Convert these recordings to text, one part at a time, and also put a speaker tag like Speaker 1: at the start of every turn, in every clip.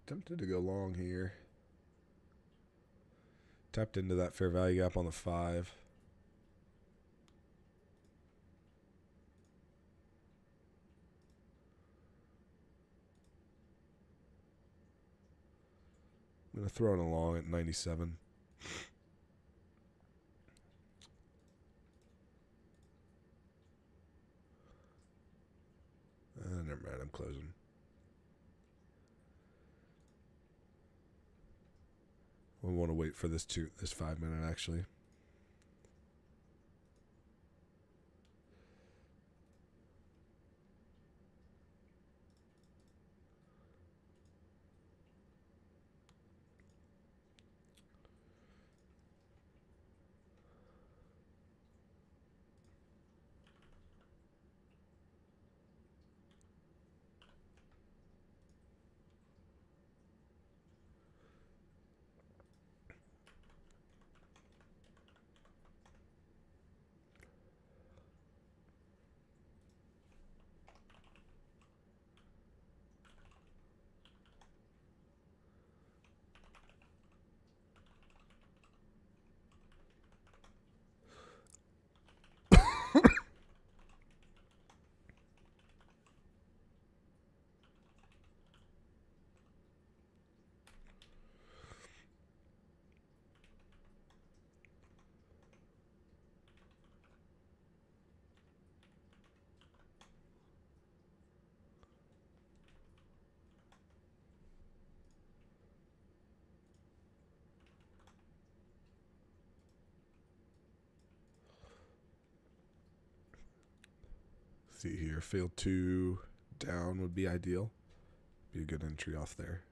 Speaker 1: Tempted to go long here. Tapped into that fair value gap on the 5. I'm going to throw it along at 97. Never mind, I'm closing. We want to wait for this 5 minute actually. See here, fail 2 down would be ideal. Be a good entry off there.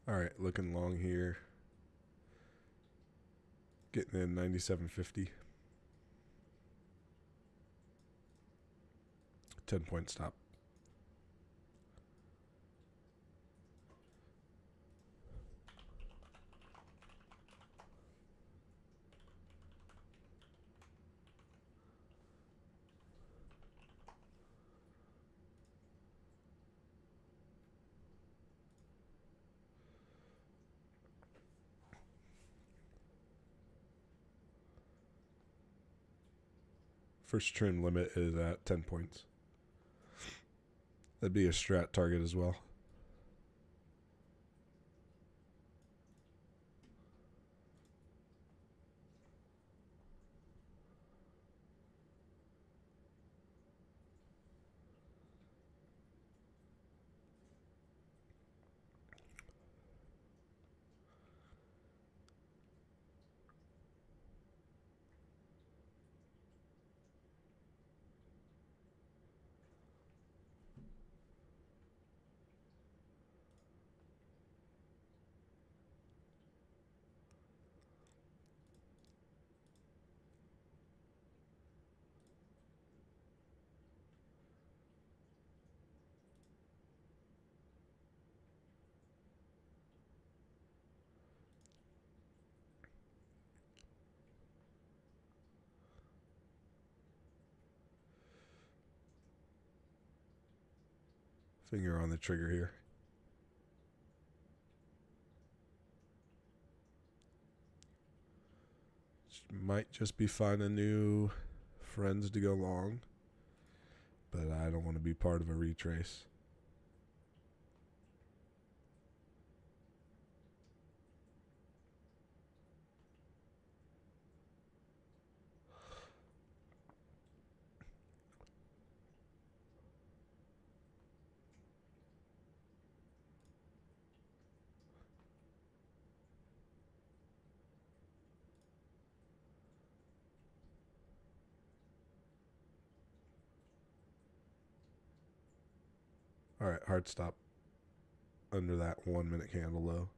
Speaker 1: All right, looking long here. Getting in 97.50. 10-point stop. First trim limit is at 10 points. That'd be a strat target as well. Finger on the trigger here. Might just be finding new friends to go long, but I don't want to be part of a retrace. All right, hard stop under that 1 minute candle low.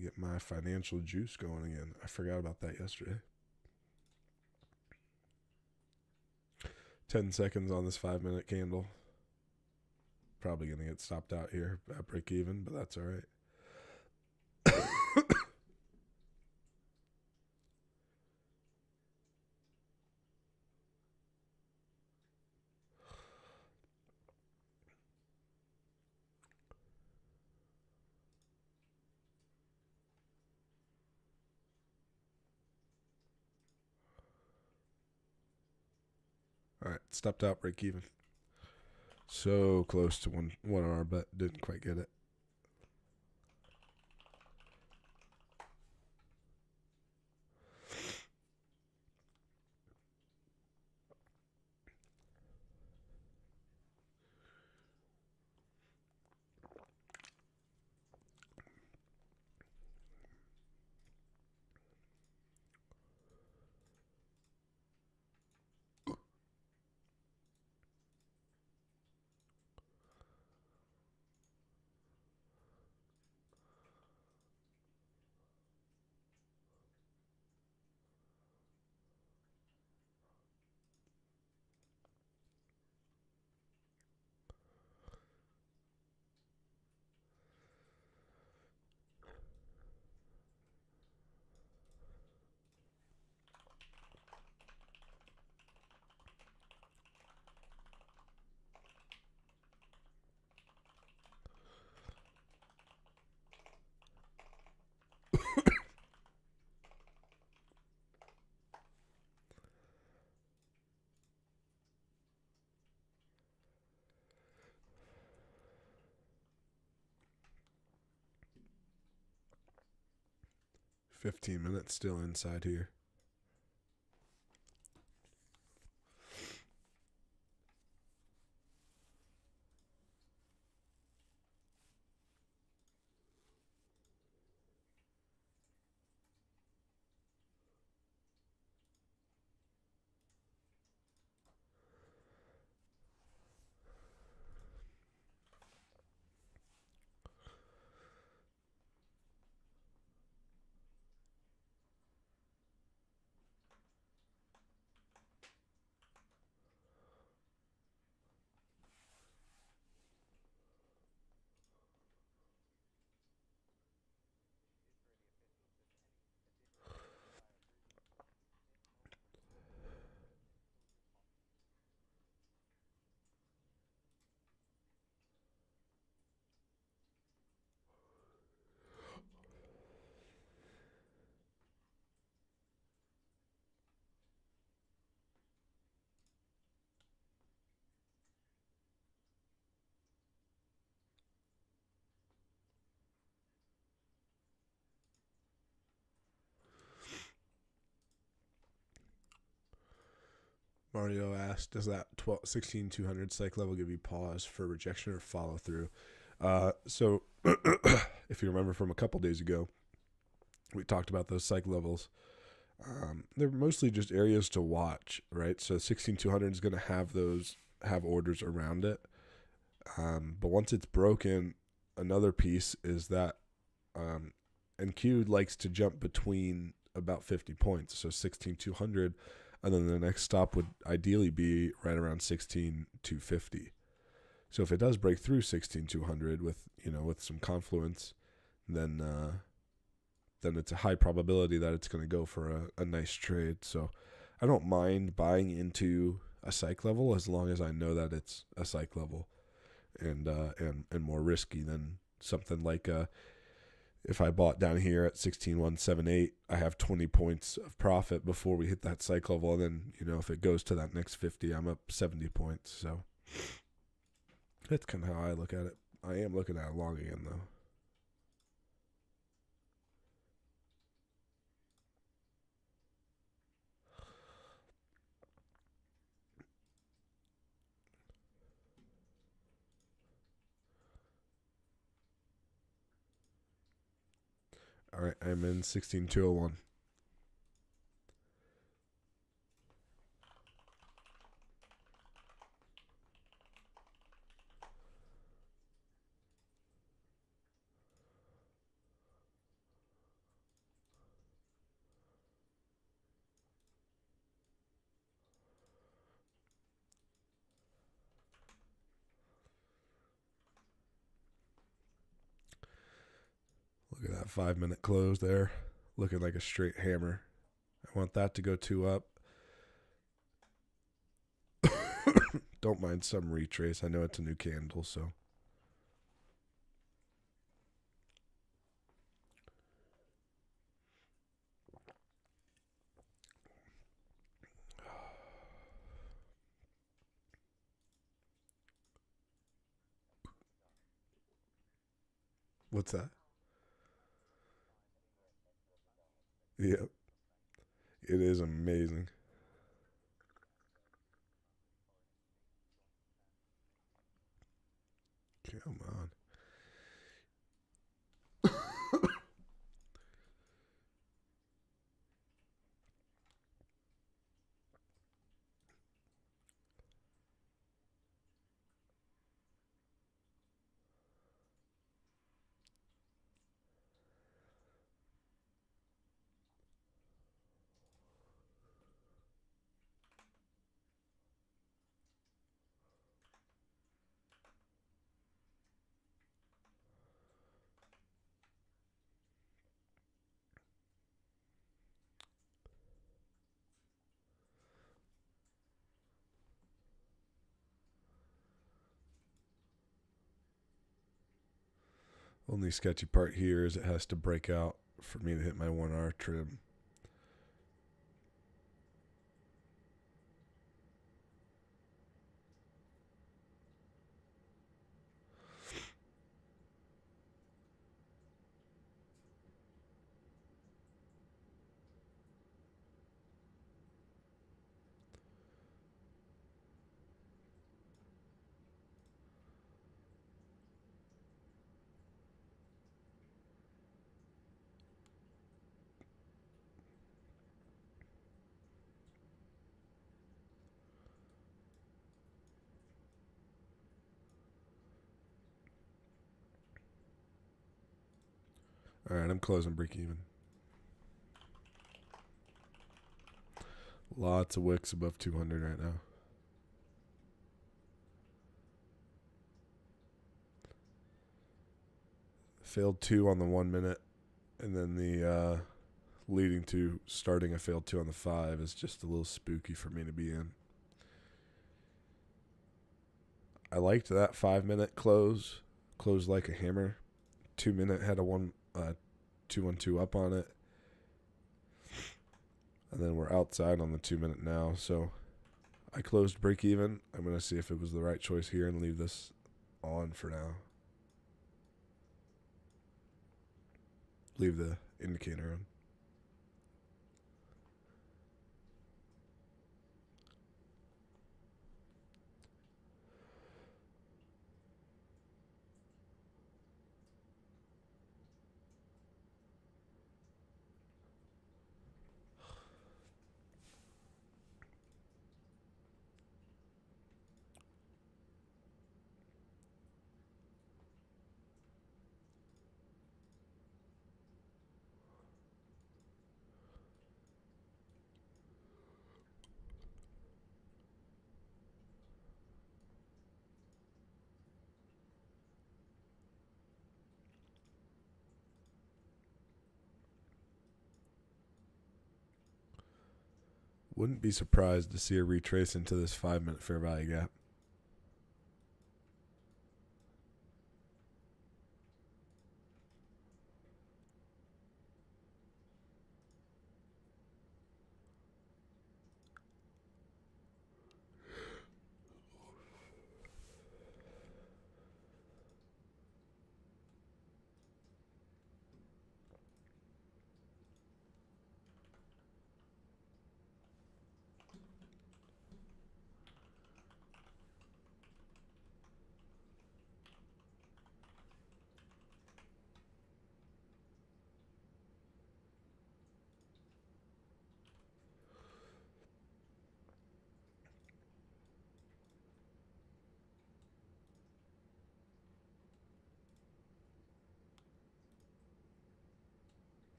Speaker 1: Get my financial juice going again. I forgot about that yesterday. 10 seconds on this 5 minute candle. Probably going to get stopped out here at break even, but that's all right. All right, stepped out, break even. So close to one hour, but didn't quite get it. $15 minutes still inside here. Mario asked, does that 16,200 psych level give you pause for rejection or follow through? So if you remember from a couple days ago, we talked about those psych levels. They're mostly just areas to watch, right? So 16200 is going to have orders around it. But once it's broken, another piece is that NQ likes to jump between about 50 points. So 16200, and then the next stop would ideally be right around 16250. So if it does break through 16200 with some confluence, then it's a high probability that it's going to go for a nice trade. So I don't mind buying into a psych level as long as I know that it's a psych level, and more risky than something like if I bought down here at 16178, I have 20 points of profit before we hit that psych level, and then if it goes to that next 50, I'm up 70 points. So that's kind of how I look at it. I am looking at it long again though. All right, I'm in 16201. Look at that 5-minute close there, looking like a straight hammer. I want that to go 2 up. Don't mind some retrace. I know it's a new candle, so. What's that? Yeah, it is amazing. Come on. Only sketchy part here is it has to break out for me to hit my 1R trim. All right, I'm closing break even. Lots of wicks above 200 right now. Failed 2 on the 1 minute, and then the leading to starting a failed 2 on the 5 is just a little spooky for me to be in. I liked that 5-minute close. Closed like a hammer. 2-minute had a 2-1-2 up on it. And then we're outside on the 2-minute now. So I closed break even. I'm going to see if it was the right choice here and leave this on for now. Leave the indicator on. Wouldn't be surprised to see a retrace into this 5-minute fair value gap.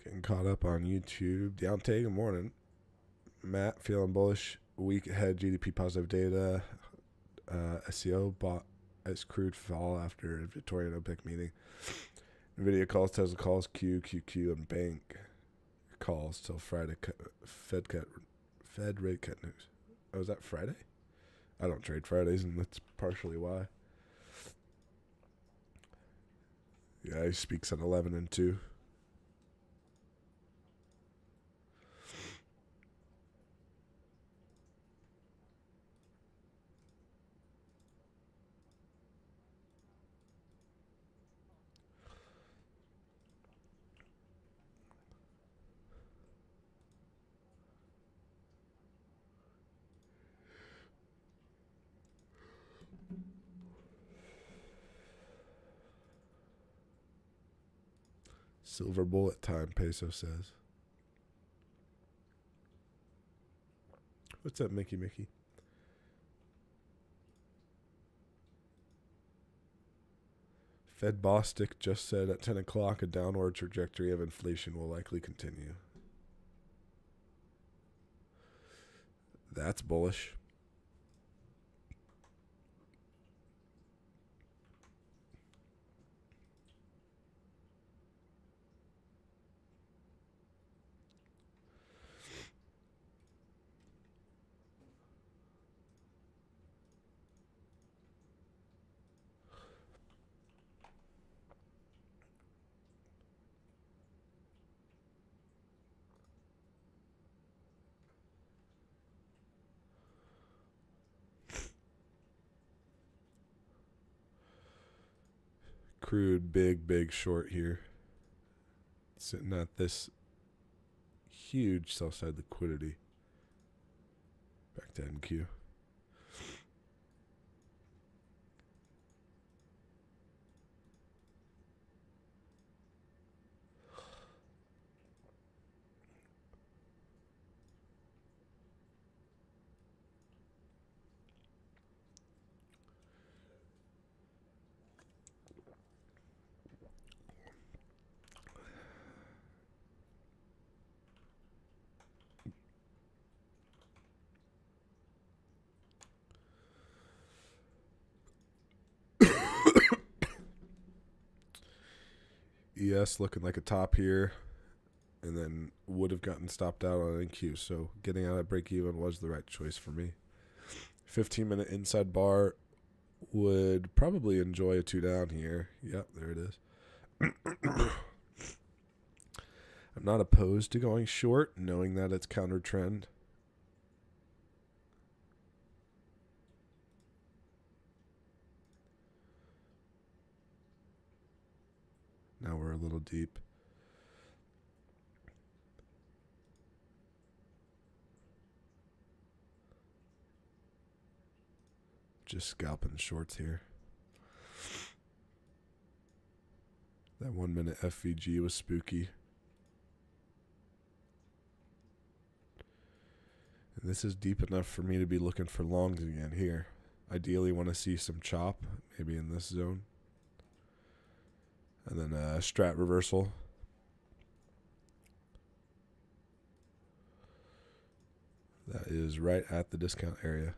Speaker 1: Getting caught up on YouTube. Deontay, good morning. Matt, feeling bullish. Week ahead, GDP positive data. SEO bought as crude fall after Victorian OPEC meeting. NVIDIA calls, Tesla calls, QQQ, and bank calls till Friday. Fed rate cut news. Oh, is that Friday? I don't trade Fridays, and that's partially why. Yeah, he speaks at 11 and 2. Silver bullet time, Peso says. What's up, Mickey? Fed Bostic just said at 10 o'clock a downward trajectory of inflation will likely continue. That's bullish. Crude, big short here. Sitting at this huge sell side liquidity. Back to NQ. ES looking like a top here, and then would have gotten stopped out on NQ, so getting out at break even was the right choice for me. 15-minute inside bar would probably enjoy a 2 down here. Yep, there it is. I'm not opposed to going short, knowing that it's counter trend. Now we're a little deep. Just scalping shorts here. That 1 minute FVG was spooky. And this is deep enough for me to be looking for longs again here. Ideally want to see some chop, maybe in this zone. And then a strat reversal. That is right at the discount area.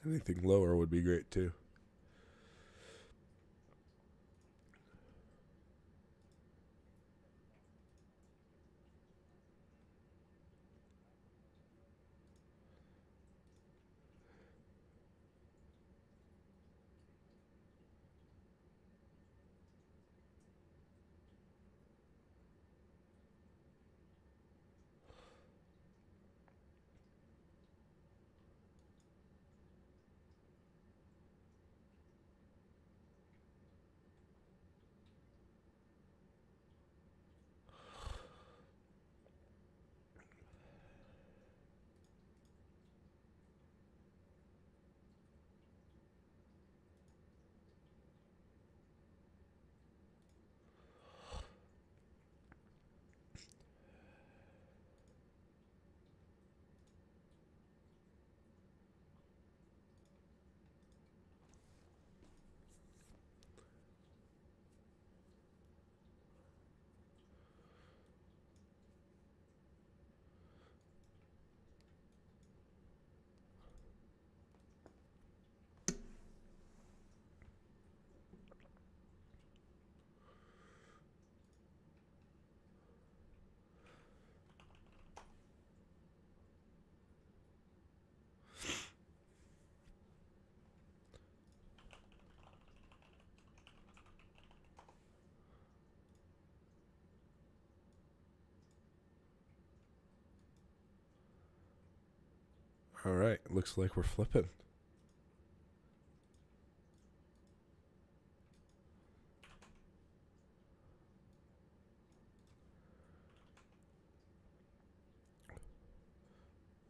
Speaker 1: Anything lower would be great too. All right, looks like we're flipping.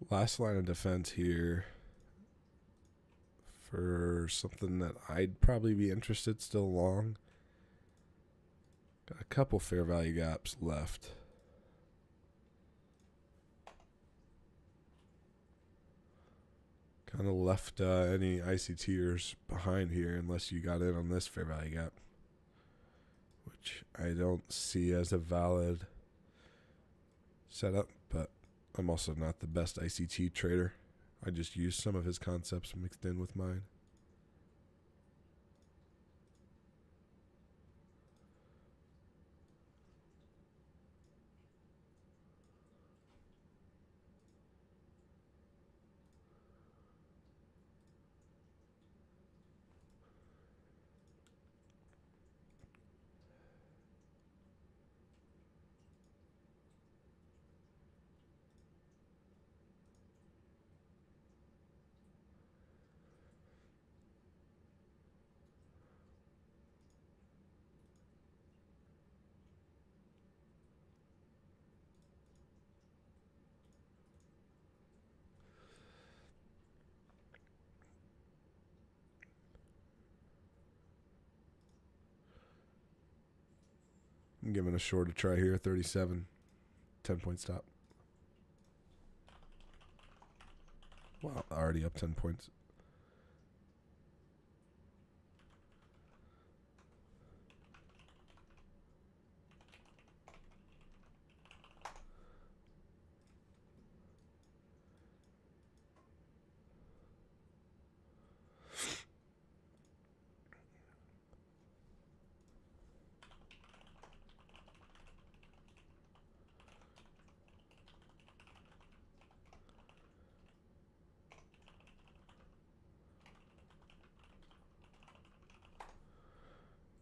Speaker 1: Last line of defense here for something that I'd probably be interested still long. Got a couple fair value gaps left. Kind of left any ICTers behind here unless you got in on this fair value gap, which I don't see as a valid setup, but I'm also not the best ICT trader. I just use some of his concepts mixed in with mine. I'm giving a short a try here, 37, 10-point stop. Wow, already up 10 points.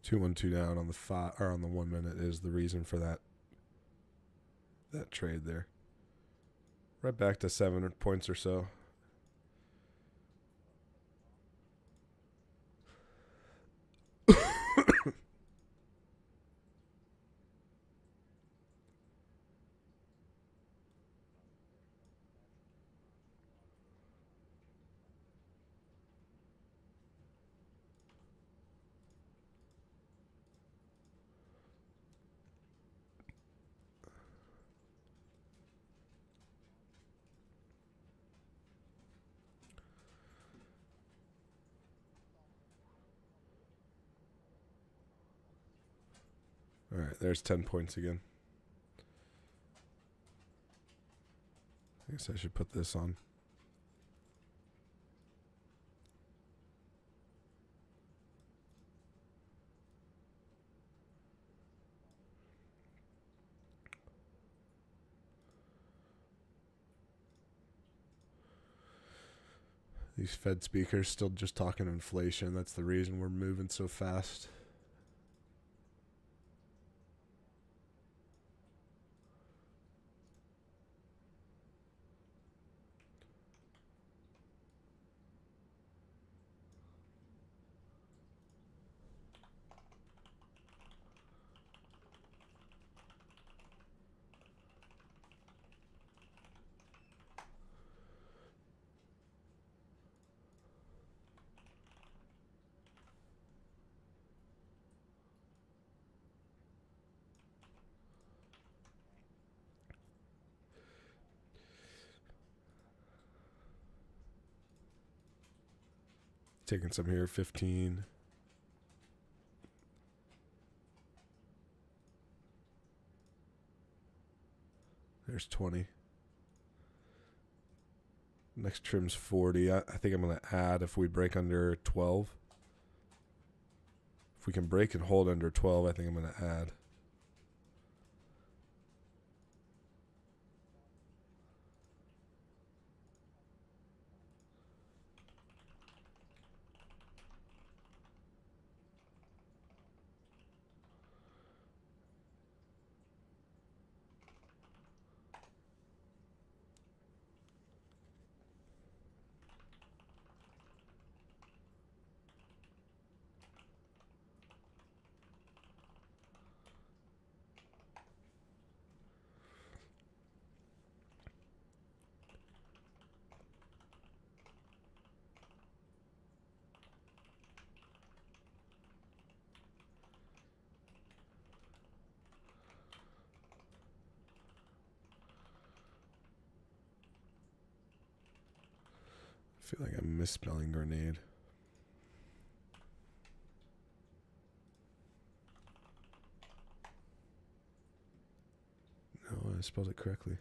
Speaker 1: Two 1-2 down on the 5 or on the 1 minute is the reason for that trade there. Right back to 7 points or so. All right, there's 10 points again. guess I should put this on. These Fed speakers still just talking inflation. That's the reason we're moving so fast. Taking some here, 15. There's 20. Next trim's 40. I think I'm going to add if we break under 12. If we can break and hold under 12, I think I'm going to add. I feel like I'm misspelling grenade. No, I spelled it correctly.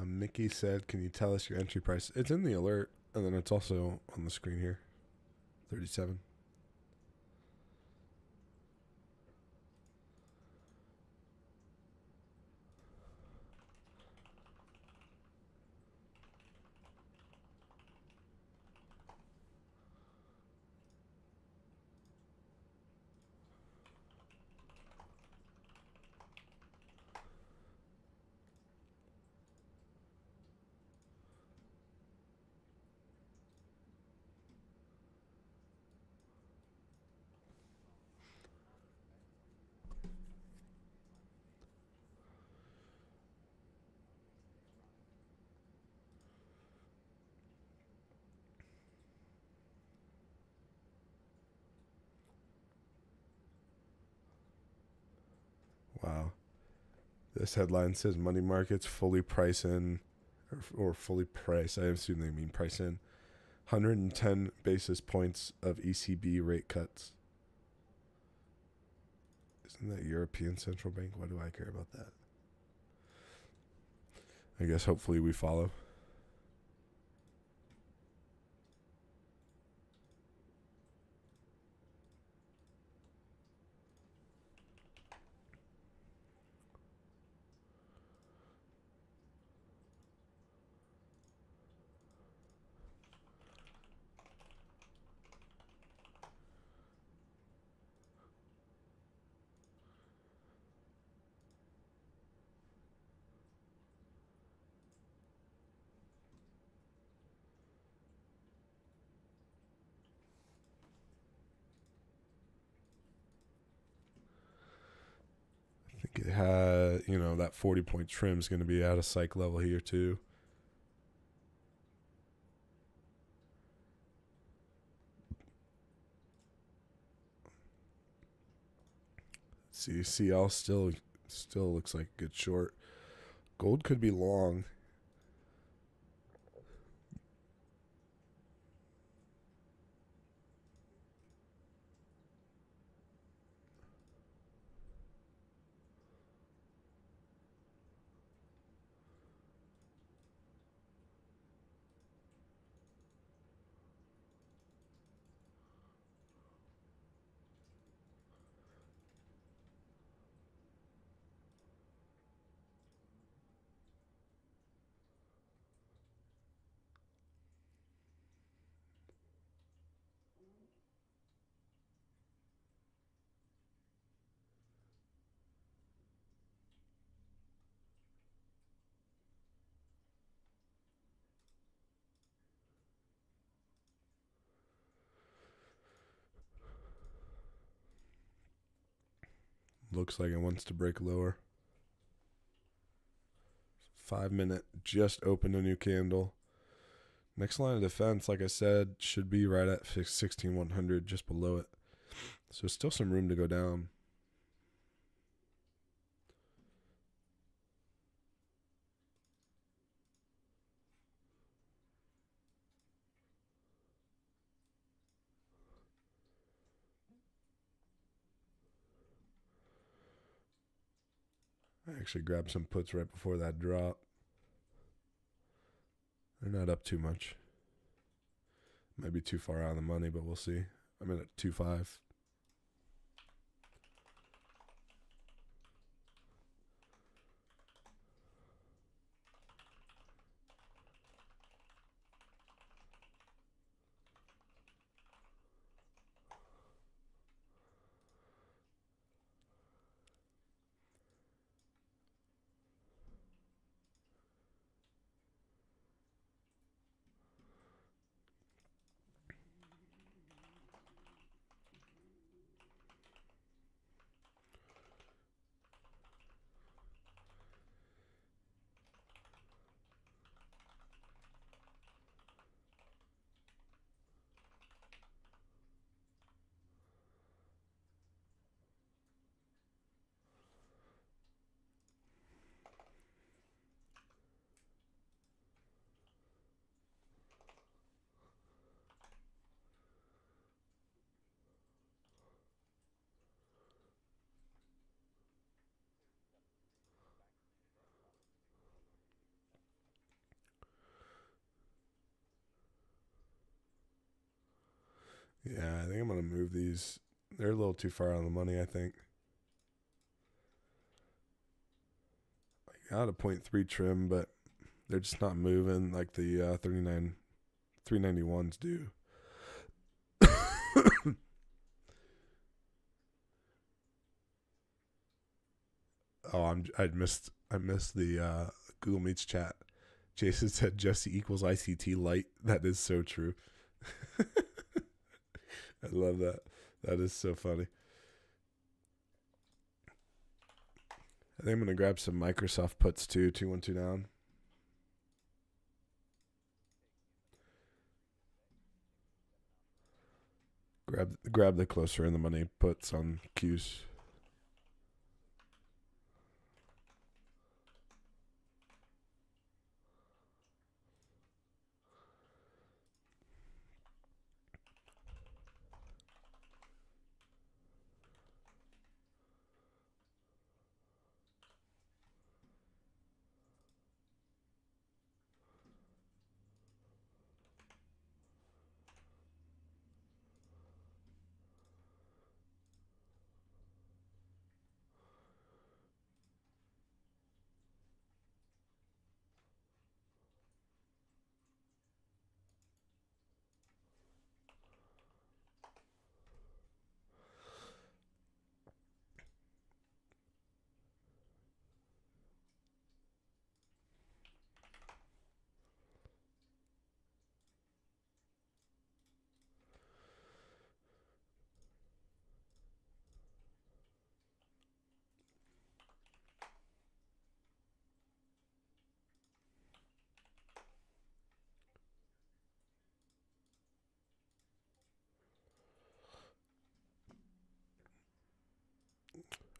Speaker 1: Mickey said, can you tell us your entry price? It's in the alert, and then it's also on the screen here. 37. Wow. This headline says money markets fully price in, or fully price. I assume they mean price in 110 basis points of ECB rate cuts. Isn't that European Central Bank? Why do I care about that? I guess hopefully we follow. you know, that 40-point trim is going to be at a psych level here too. See, CL still looks like a good short. Gold could be long. Looks like it wants to break lower. 5 minute just opened a new candle. Next line of defense, like I said, should be right at 16,100, just below it. So still some room to go down. I actually grabbed some puts right before that drop. They're not up too much. Might be too far out of the money, but we'll see. I'm in at 2.5. Yeah, I think I'm going to move these. They're a little too far out of the money, I think. I got a 0.3 trim, but they're just not moving like the 391s do. I missed the Google Meets chat. Jason said Jesse equals ICT light. That is so true. I love that. That is so funny. I think I'm gonna grab some Microsoft puts too. 212 down. Grab the closer in the money puts on Qs.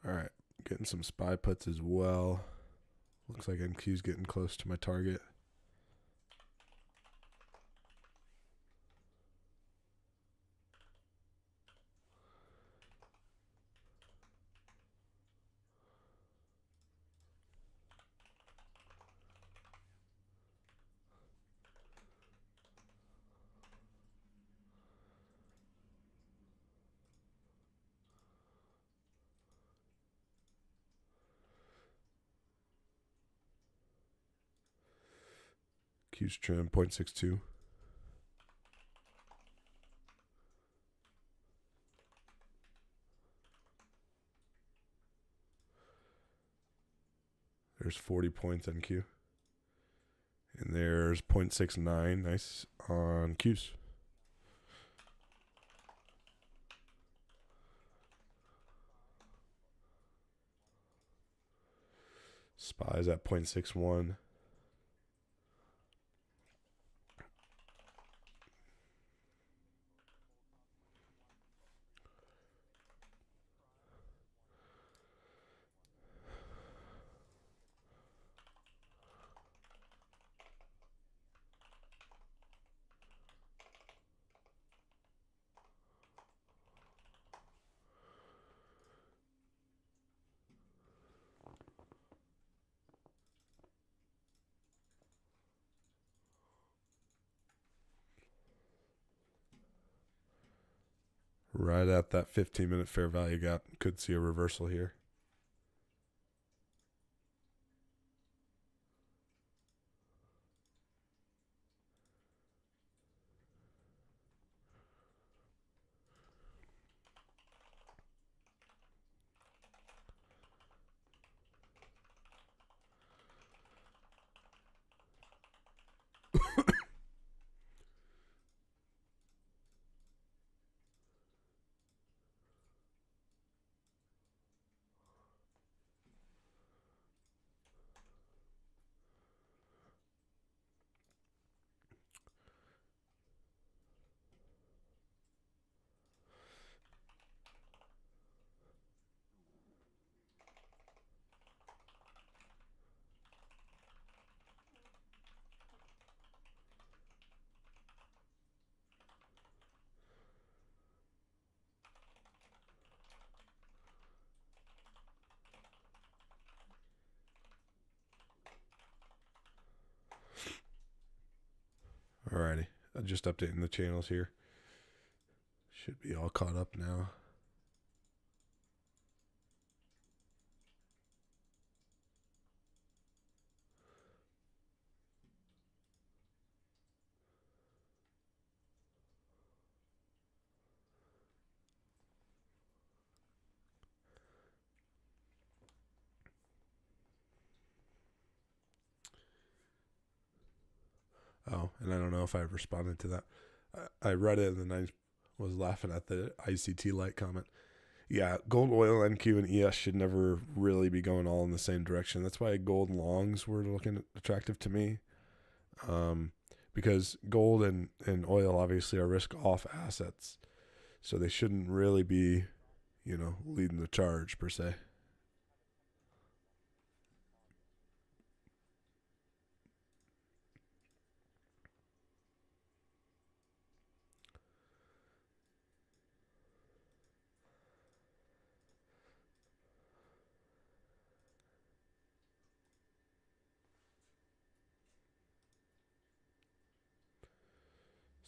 Speaker 1: All right, getting some SPY puts as well. Looks like NQ's getting close to my target. Q's trim 0.62. There's 40 points on Q. And there's 0.69. Nice on Q's. SPY's at 0.61. Right at that 15-minute fair value gap. Could see a reversal here. Alrighty. I'm just updating the channels here. Should be all caught up now. Oh, and I don't know if I responded to that. I read it and then I was laughing at the ICT light comment. Yeah, gold, oil, NQ, and ES should never really be going all in the same direction. That's why gold longs were looking attractive to me. Because gold and oil obviously are risk off assets. So they shouldn't really be, leading the charge per se.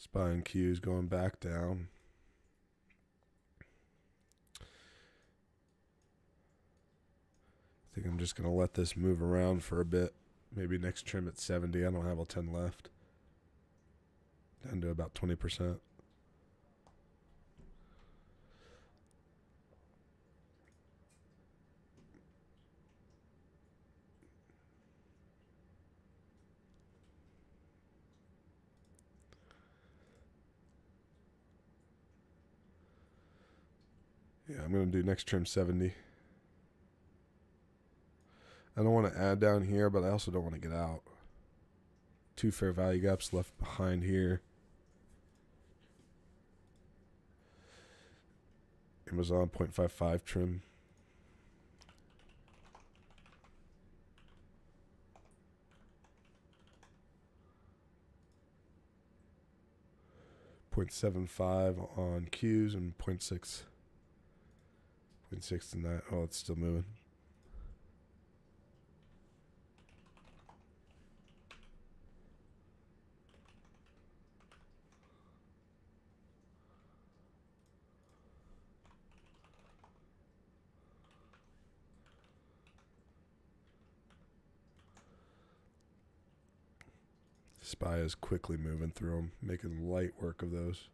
Speaker 1: SPY and Q is going back down. I think I'm just going to let this move around for a bit. Maybe next trim at 70. I don't have a 10 left. Down to about 20%. Yeah, I'm going to do next trim 70. I don't want to add down here, but I also don't want to get out. 2 fair value gaps left behind here. Amazon 0.55 trim. 0.75 on Qs and 0.6 in that. Oh, it's still moving. SPY is quickly moving through them, making light work of those.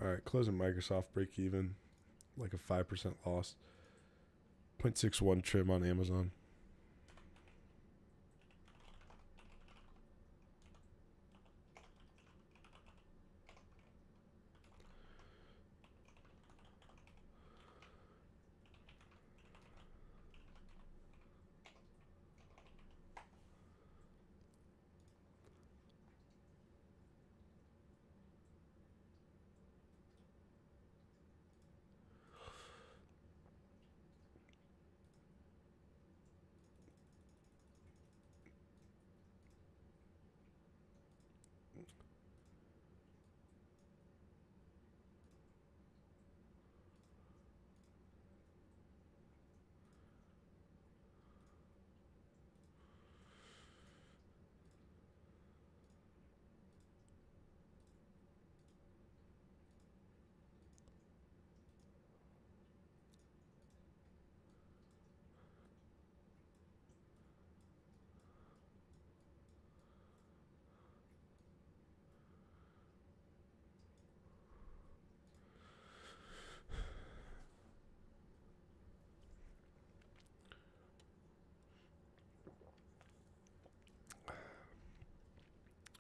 Speaker 1: All right, closing Microsoft break even, like a 5% loss. 0.61 trim on Amazon.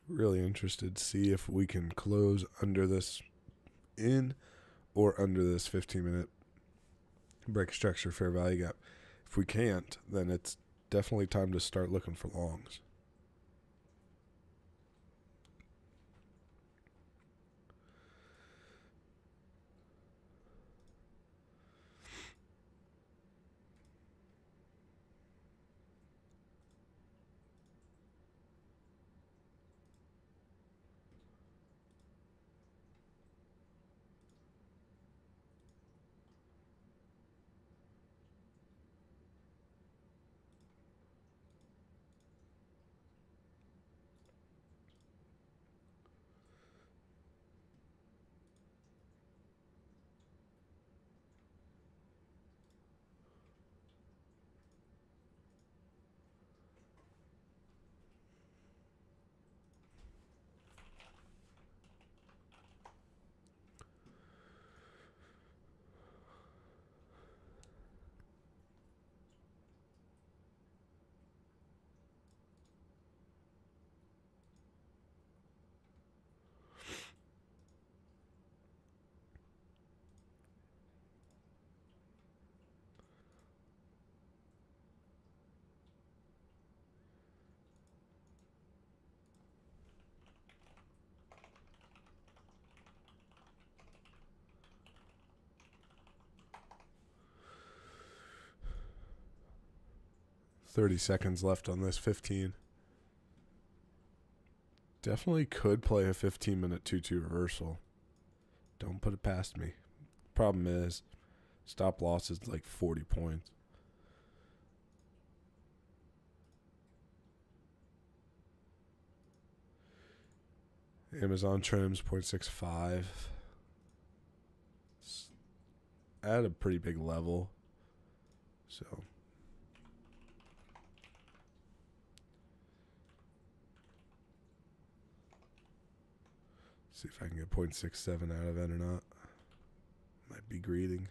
Speaker 1: Really interested to see if we can close under this in or under this 15-minute break structure fair value gap. If we can't, then it's definitely time to start looking for longs. 30 seconds left on this 15. Definitely could play a 15-minute 2-2 reversal. Don't put it past me. Problem is, stop loss is like 40 points. Amazon trims 0.65. It's at a pretty big level. So see if I can get 0.67 out of it or not. Might be greeting.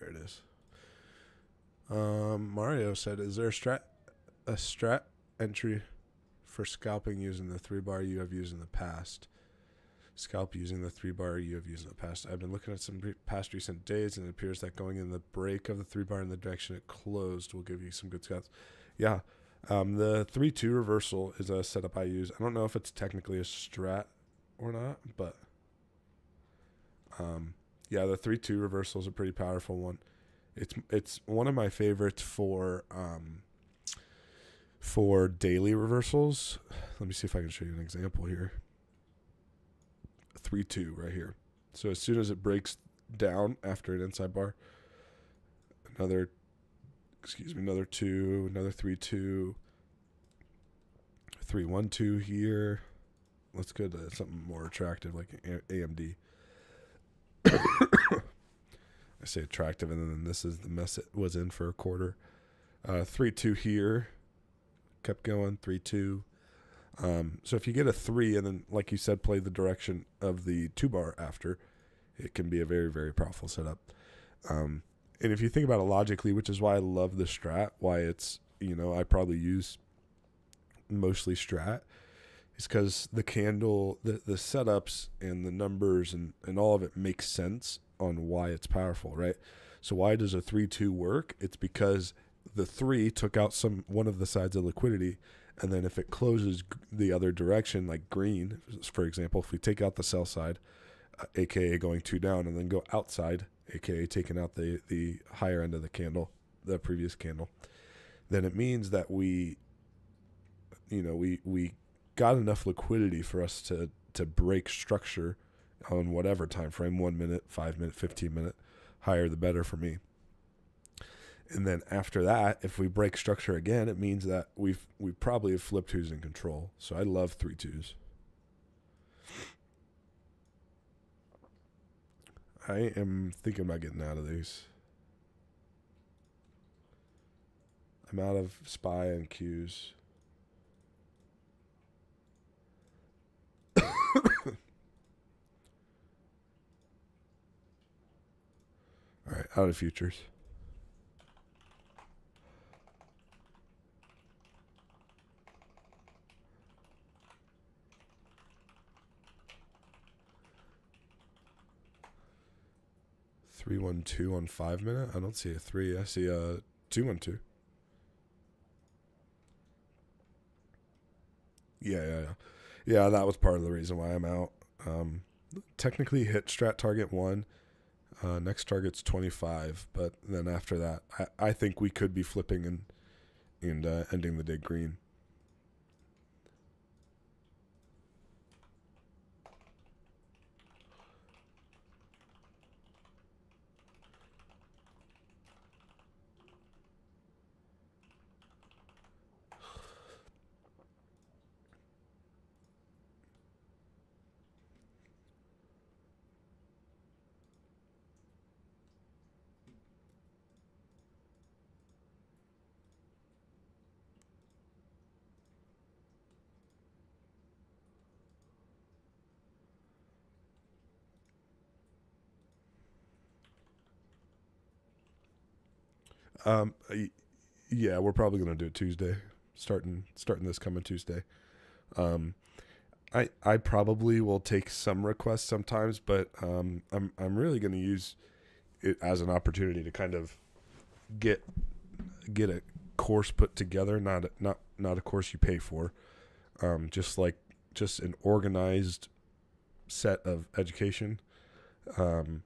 Speaker 1: There it is. Mario said, "Is there a strat entry for scalping using the 3-bar you have used in the past? Scalp using the 3-bar you have used in the past. I've been looking at some past recent days, and it appears that going in the break of the 3-bar in the direction it closed will give you some good scalps." Yeah, the 3-2 reversal is a setup I use. I don't know if it's technically a strat or not, but yeah, the 3-2 reversal is a pretty powerful one. It's one of my favorites for daily reversals. Let me see if I can show you an example here. 3-2 right here. So as soon as it breaks down after an inside bar, another 2, another 3-2, 3-1-2 here. Let's go to something more attractive like AMD. I say attractive, and then this is the mess it was in for a quarter. 3-2 here. Kept going, 3-2. So if you get a 3 and then, like you said, play the direction of the 2-bar after, it can be a very, very powerful setup. And if you think about it logically, which is why I love the strat, why it's, I probably use mostly strat, is because the candle, the setups and the numbers and all of it makes sense on why it's powerful, right? So why does a 3-2 work? It's because the 3 took out one of the sides of liquidity, and then if it closes the other direction, like green, for example, if we take out the sell side, aka going 2 down, and then go outside, aka taking out the higher end of the candle, the previous candle, then it means that we got enough liquidity for us to break structure on whatever time frame, 1 minute, 5 minute, 15 minute, higher the better for me. And then after that, if we break structure again, it means that we probably have flipped who's in control. So I love 3-2s. I am thinking about getting out of these. I'm out of SPY and Qs. All right, out of futures. Three 1-2 on 5 minute. I don't see a 3. I see a 2-1-2. Yeah. That was part of the reason why I'm out. Technically hit strat target 1. Next target's 25, but then after that, I think we could be flipping and ending the day green. Yeah, we're probably gonna do it Tuesday, starting this coming Tuesday. I probably will take some requests sometimes, but I'm really gonna use it as an opportunity to kind of get a course put together, not a course you pay for, just an organized set of education. Um,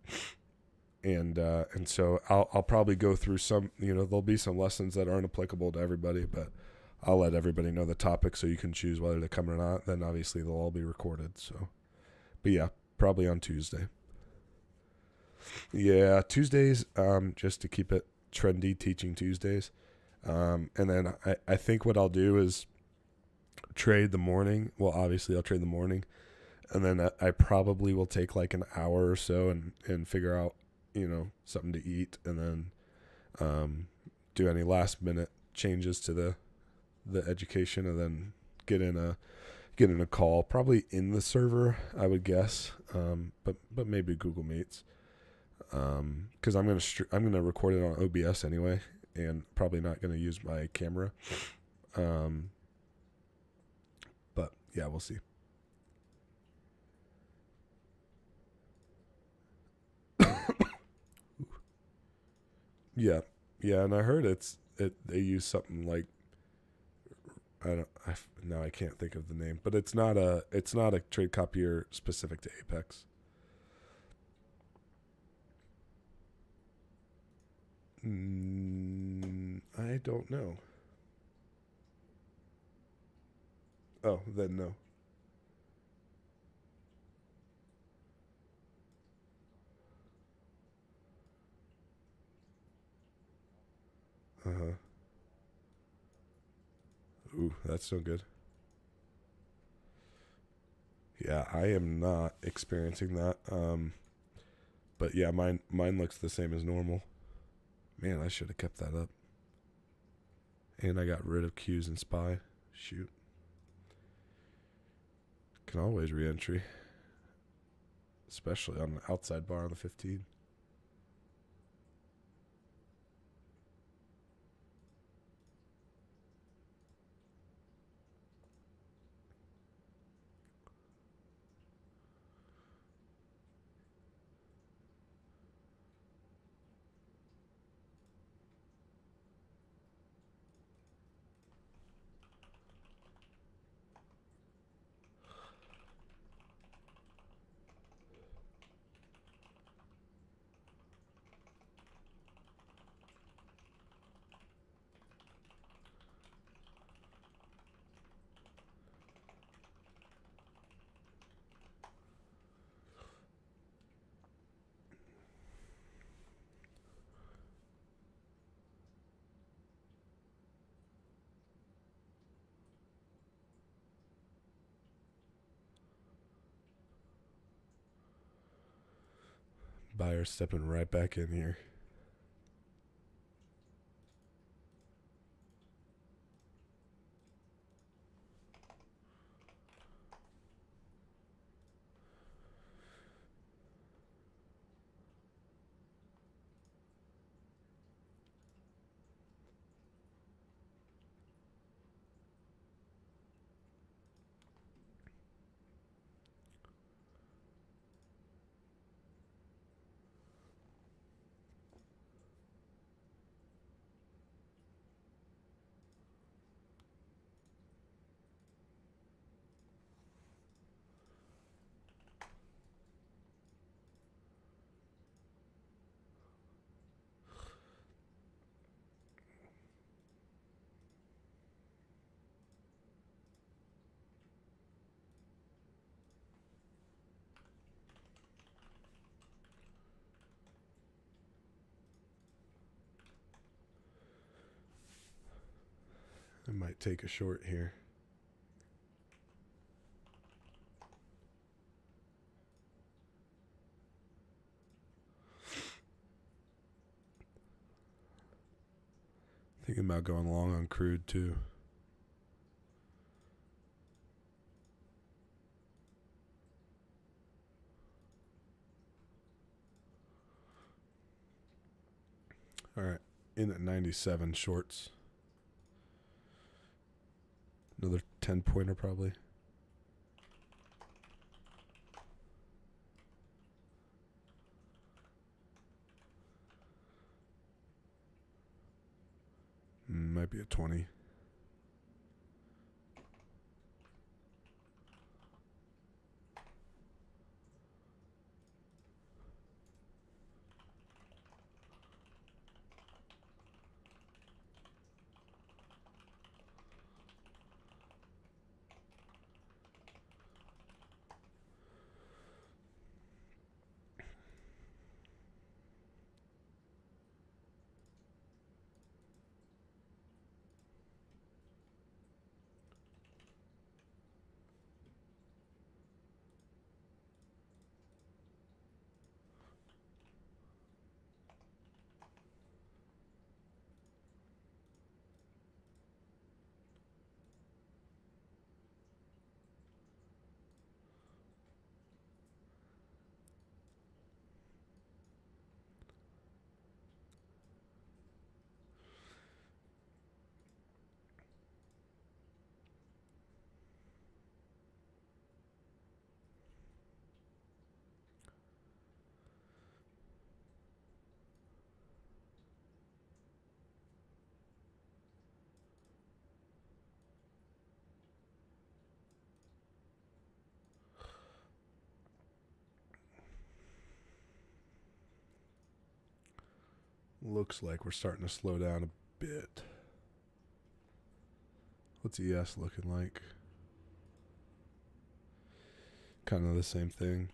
Speaker 1: and so I'll probably go through some, there'll be some lessons that aren't applicable to everybody, but I'll let everybody know the topic so you can choose whether to come or not. Then obviously they'll all be recorded. So, but yeah, probably on Tuesday. Yeah, Tuesdays, just to keep it trendy, teaching Tuesdays. And then I think what I'll do is trade the morning. Well, obviously I'll trade the morning. And then I probably will take like an hour or so and figure out, something to eat, and then do any last minute changes to the education, and then get in a call, probably in the server, I would guess, but maybe Google Meets, because I'm gonna record it on OBS anyway, and probably not gonna use my camera, but yeah, we'll see. Yeah, yeah, and I heard they use something like, now I can't think of the name, but it's not a trade copier specific to Apex. I don't know. Oh, then no. Uh huh. Ooh, that's no good. Yeah, I am not experiencing that. But yeah, mine looks the same as normal. Man, I should have kept that up. And I got rid of Q's and Spy. Shoot. Can always re-entry, especially on the outside bar on the 15. Buyer stepping right back in here. I might take a short here. Thinking about going long on crude too. All right, in at 97 shorts. Another 10 pointer probably. Might be a 20. looks like we're starting to slow down a bit. What's ES looking like? Kind of the same thing.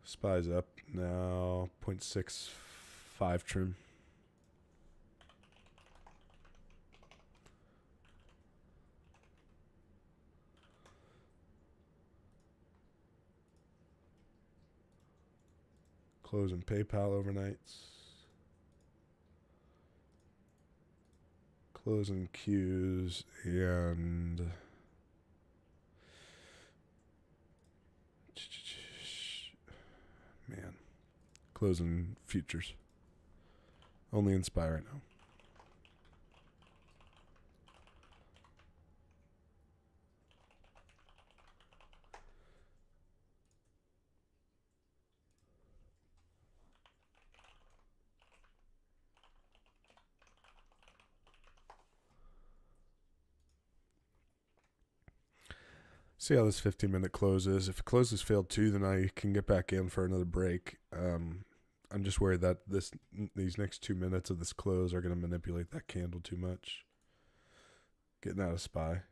Speaker 1: SPY's up now, 0.65 trim. Closing PayPal overnights. Closing Qs and man, closing futures. Only in SPY right now. See how this 15-minute closes. If it closes failed too, then I can get back in for another break. I'm just worried that these next 2 minutes of this close are going to manipulate that candle too much. Getting out of SPY.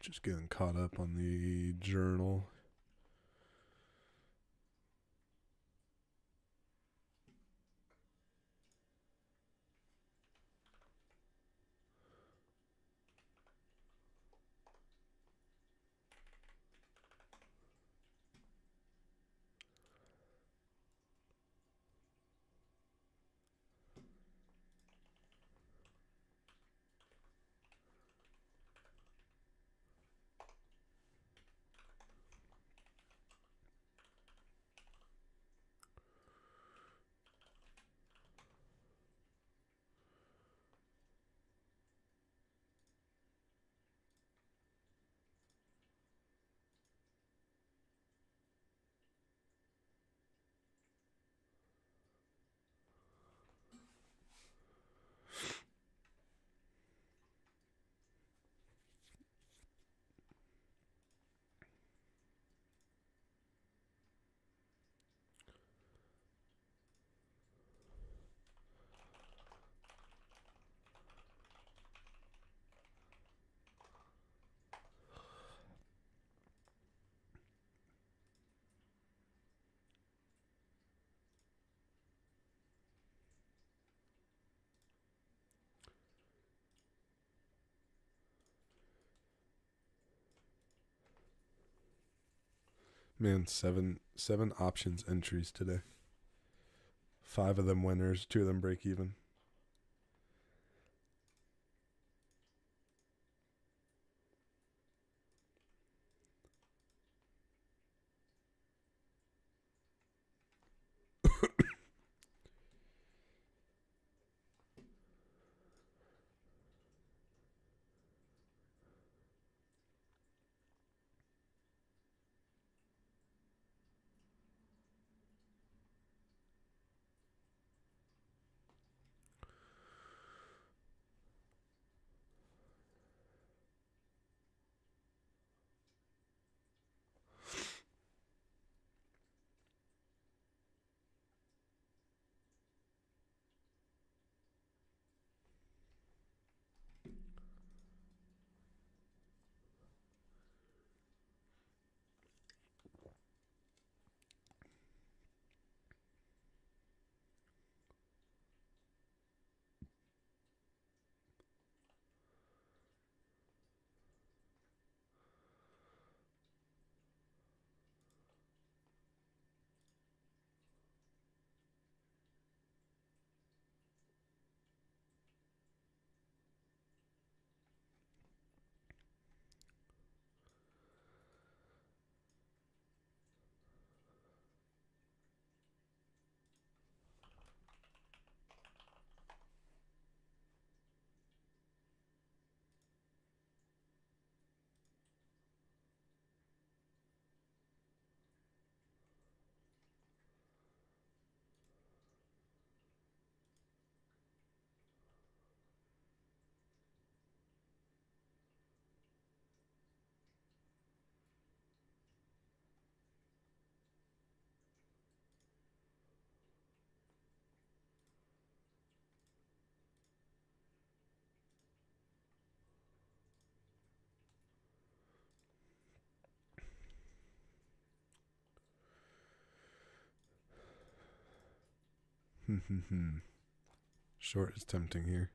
Speaker 1: Just getting caught up on the journal. Man, seven options entries today. 5 of them winners, 2 of them break even. Short is tempting here.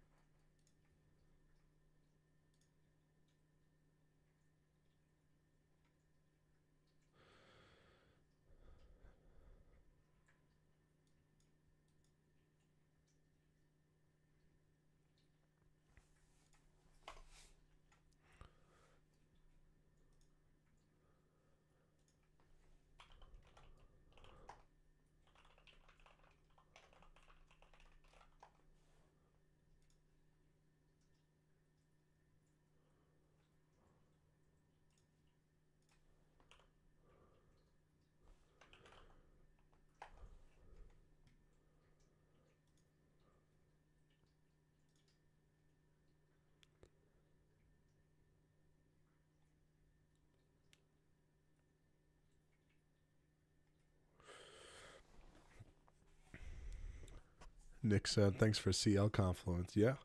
Speaker 1: Nick said, "Thanks for CL Confluence." Yeah,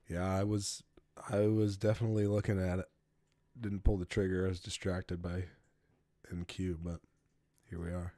Speaker 1: I was definitely looking at it. Didn't pull the trigger. I was distracted by NQ, but here we are.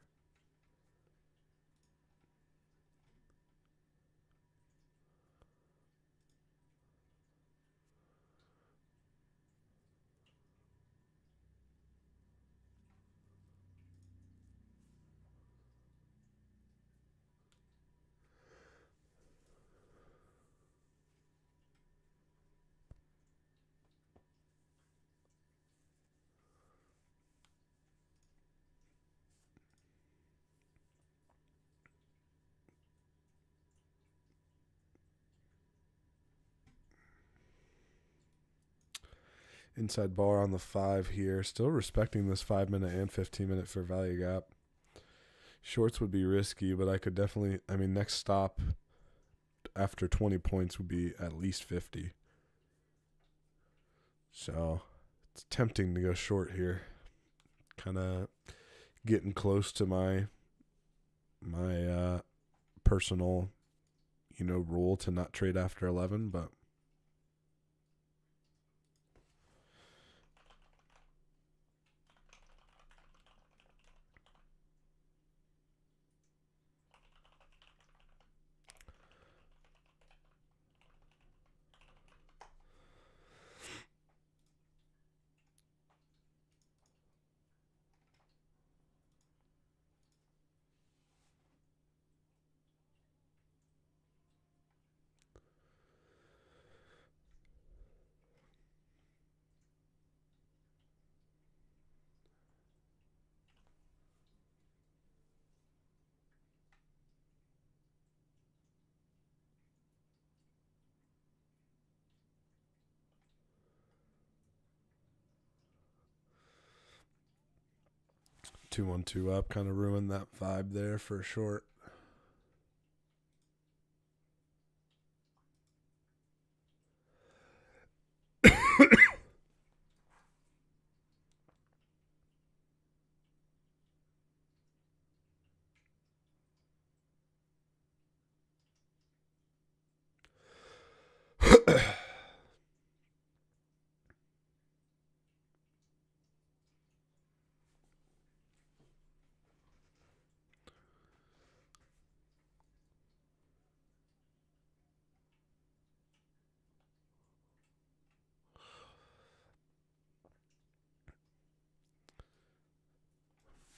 Speaker 1: Inside bar on the 5 here. Still respecting this 5-minute and 15-minute fair value gap. Shorts would be risky, but I could definitely, next stop after 20 points would be at least 50. So it's tempting to go short here. Kind of getting close to my personal, rule to not trade after 11, but two one two up kind of ruined that vibe there for short.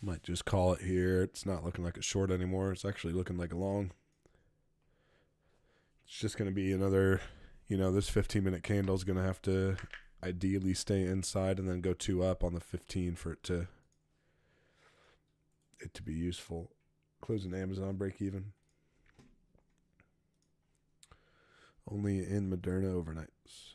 Speaker 1: Might just call it here. It's not looking like a short anymore. It's actually looking like a long. It's just going to be another, this 15-minute candle is going to have to ideally stay inside and then go 2 up on the 15 for it to be useful. Closing Amazon break even. Only in Moderna overnights.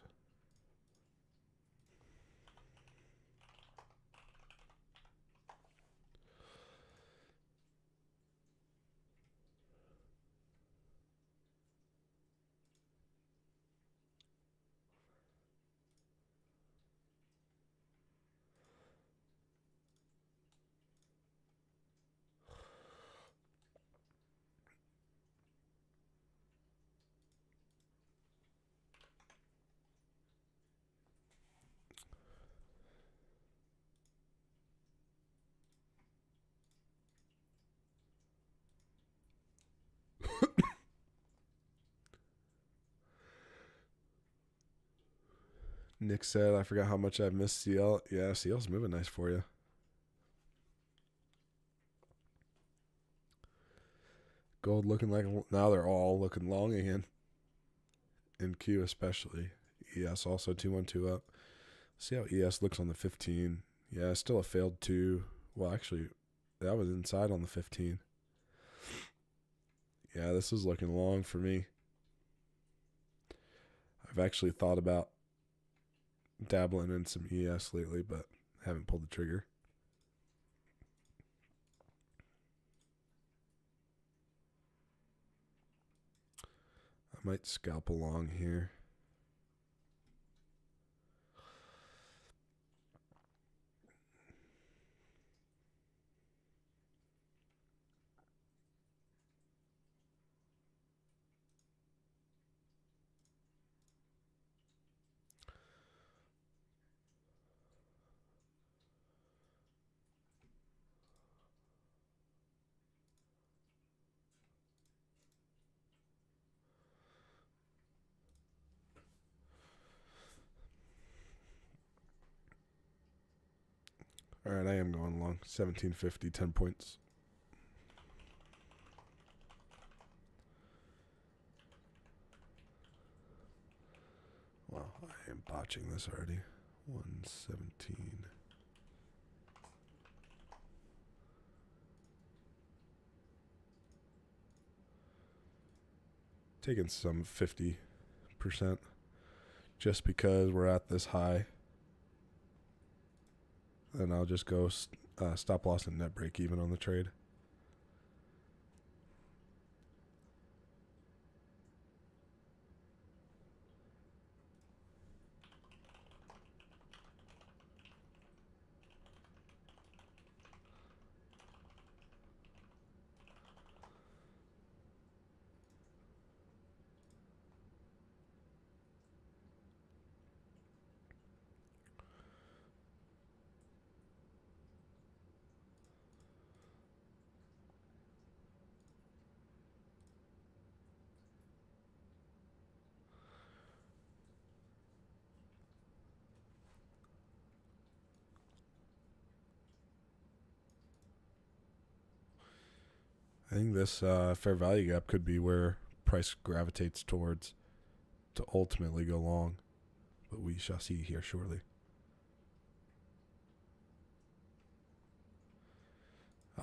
Speaker 1: Nick said, I forgot how much I've missed CL. Yeah, CL's moving nice for you. Gold looking like, now they're all looking long again. In Q especially. ES also 212 up. See how ES looks on the 15. Yeah, still a failed 2. Well, actually, that was inside on the 15. Yeah, this is looking long for me. I've actually thought about dabbling in some ES lately, but haven't pulled the trigger. I might scalp along here. All right, I am going long. 1750, 10 points. Wow, I am botching this already. 117. Taking some 50% just because we're at this high. And I'll just go stop loss and net break even on the trade. I think this fair value gap could be where price gravitates towards to ultimately go long, but we shall see here shortly.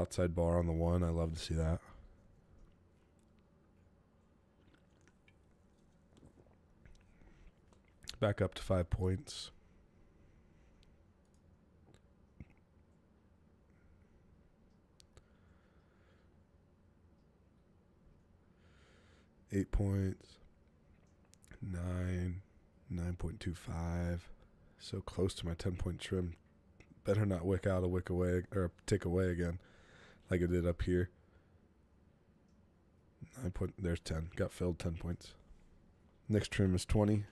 Speaker 1: Outside bar on the 1, I love to see that. Back up to 5 points. Eight points. 9.25. So close to my 10-point trim. Better not wick out a wick away or tick away again, like it did up here. There's 10. Got filled 10 points. Next trim is 20.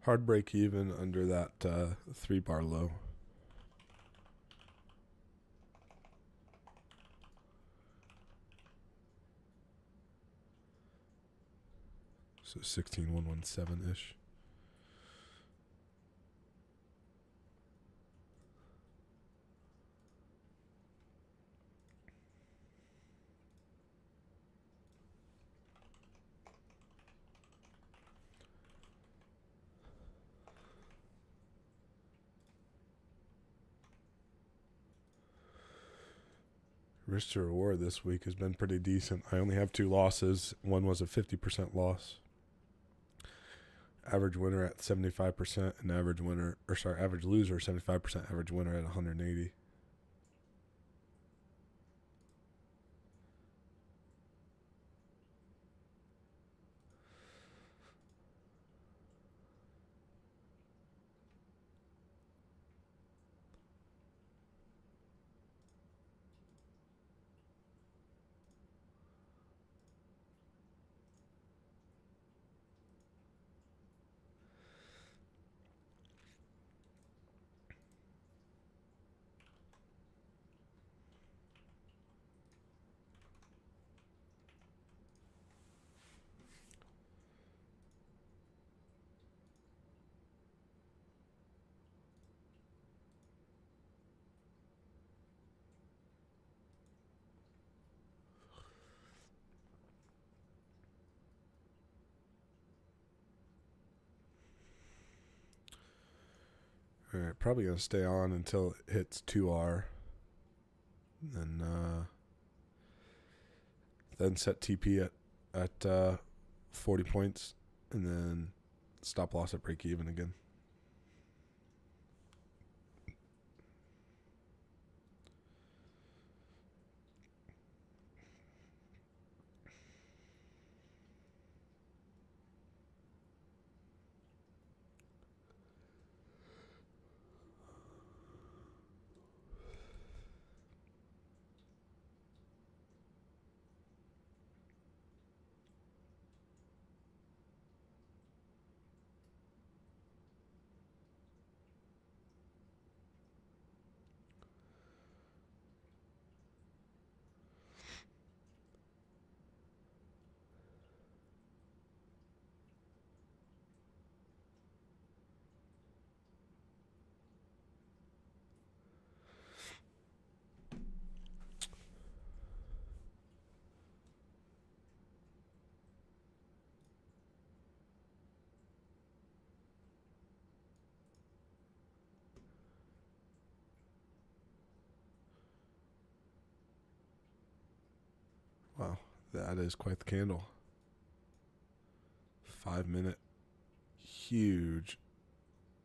Speaker 1: Hard break even under that 3-bar low. So 16117-ish. Risk to reward this week has been pretty decent. I only have 2 losses. One was a 50% loss. Average winner at 75%, and average loser 75%, average winner at 180. All right, probably going to stay on until it hits 2R. And then set TP at 40 points. And then stop loss at break even again. Wow, that is quite the candle. 5 minute, huge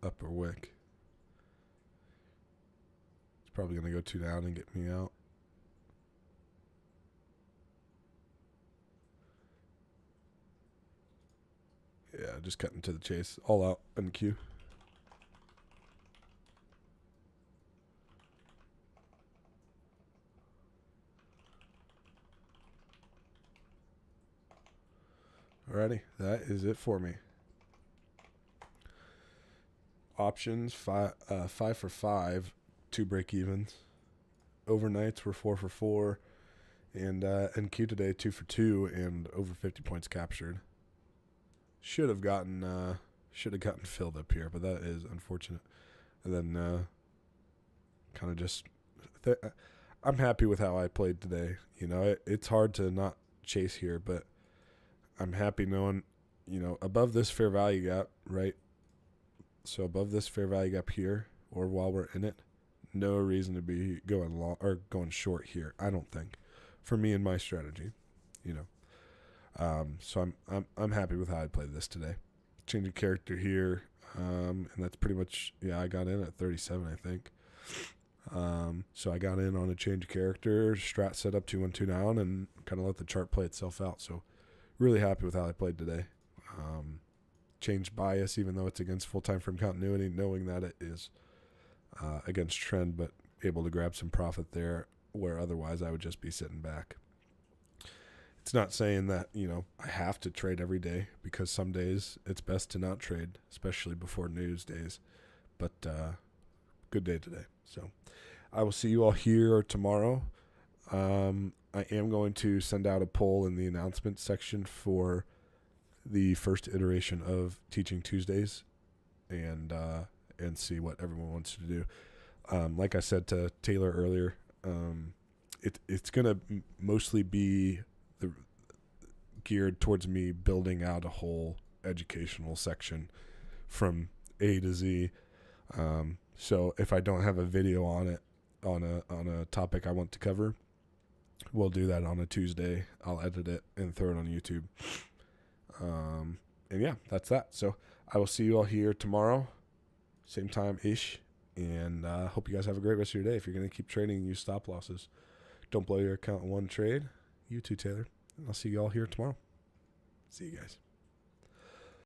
Speaker 1: upper wick. It's probably going to go 2 down and get me out. Yeah, just cutting to the chase. All out in the queue. Alrighty, that is it for me. Options, 5 for 5, 2 break evens. Overnights were 4 for 4, and Q today 2 for 2 and over 50 points captured. Should have gotten filled up here, but that is unfortunate. And then kind of just I'm happy with how I played today. You know, it's hard to not chase here, but I'm happy knowing, you know, above this fair value gap, right? So above this fair value gap here, or while we're in it, no reason to be going long or going short here, I don't think, for me and my strategy, you know. So I'm happy with how I played this today. Change of character here, and that's pretty much, yeah, I got in at 37, I think. So I got in on a change of character, strat set up 2-1-2 down, and kind of let the chart play itself out. So really happy with how I played today. Changed bias, even though it's against full time frame continuity, knowing that it is against trend, but able to grab some profit there where otherwise I would just be sitting back. It's not saying that, you know, I have to trade every day, because some days it's best to not trade, especially before news days. But good day today. So I will see you all here tomorrow. I am going to send out a poll in the announcement section for the first iteration of Teaching Tuesdays, and see what everyone wants to do. Like I said to Taylor earlier, it's going to mostly be geared towards me building out a whole educational section from A to Z. So if I don't have a video on it, on a topic I want to cover, we'll do that on a Tuesday. I'll edit it and throw it on YouTube. And yeah, that's that. So I will see you all here tomorrow, same time-ish. And hope you guys have a great rest of your day. If you're going to keep trading, use stop losses. Don't blow your account in one trade. You too, Taylor. And I'll see you all here tomorrow. See you guys.